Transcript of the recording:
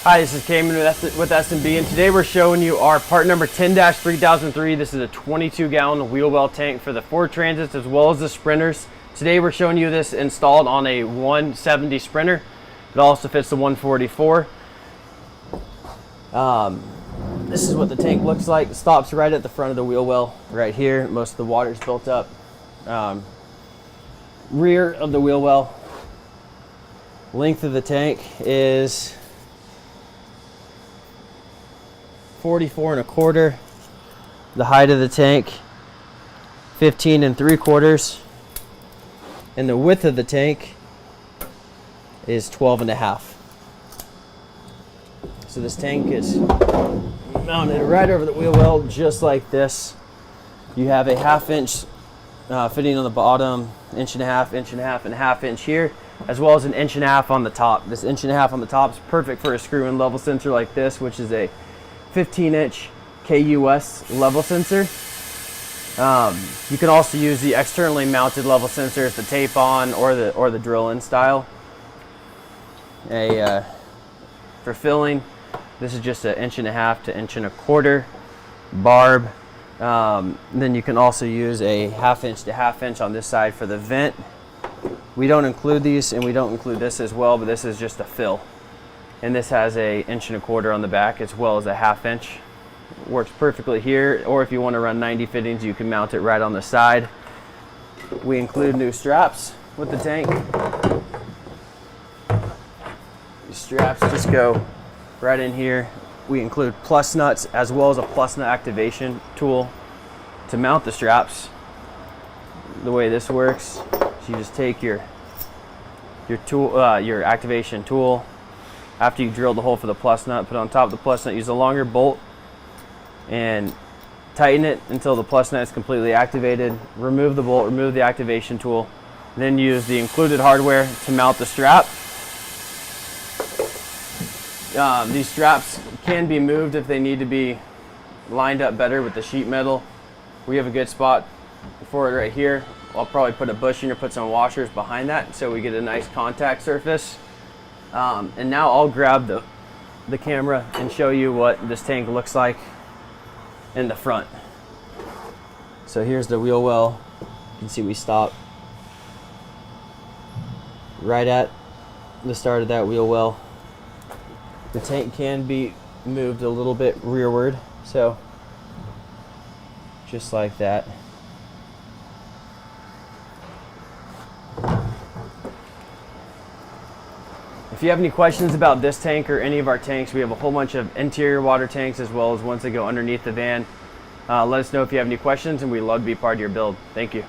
Hi, this is Cayman with S&B, and today we're showing you our part number 10-3003. This is a 22-gallon wheel well tank for the Ford Transits as well as the Sprinters. Today we're showing you this installed on a 170 Sprinter. It also fits the 144. This is what the tank looks like. It stops right at the front of the wheel well right here. Most of the water's built up. Rear of the wheel well. Length of the tank is 44 1/4. The height of the tank 15 3/4, and the width of the tank is 12 1/2. So this tank is mounted right over the wheel well just like this. You have a 1/2 inch fitting on the bottom, 1.5 inch, 1.5 and a half inch here, as well as an 1.5 inch on the top. This 1.5 inch on the top is perfect for a screw-in level sensor like this, which is a 15-inch KUS level sensor. You can also use the externally mounted level sensors, the tape-on or the drill-in style. For filling, this is just an 1.5 to 1.25 barb. Then you can also use a 1/2 inch to 1/2 inch on this side for the vent. We don't include these, and we don't include this as well, but this is just a fill. And this has a 1.25 inch on the back as well as a 1/2 inch. It works perfectly here, or if you want to run 90 fittings, you can mount it right on the side. We include new straps with the tank. These straps just go right in here. We include plus nuts as well as a plus nut activation tool to mount the straps. The way this works, so you just take your tool, your activation tool. After you drill the hole for the plus nut, put on top of the plus nut, use a longer bolt and tighten it until the plus nut is completely activated. Remove the bolt, remove the activation tool, and then use the included hardware to mount the strap. These straps can be moved if they need to be lined up better with the sheet metal. We have a good spot for it right here. I'll probably put a bushing or put some washers behind that so we get a nice contact surface. And now I'll grab the camera and show you what this tank looks like in the front. So here's the wheel well. You can see we stop right at the start of that wheel well. The tank can be moved a little bit rearward, so just like that. If you have any questions about this tank or any of our tanks, we have a whole bunch of interior water tanks as well as ones that go underneath the van. Let us know if you have any questions, and we'd love to be part of your build. Thank you.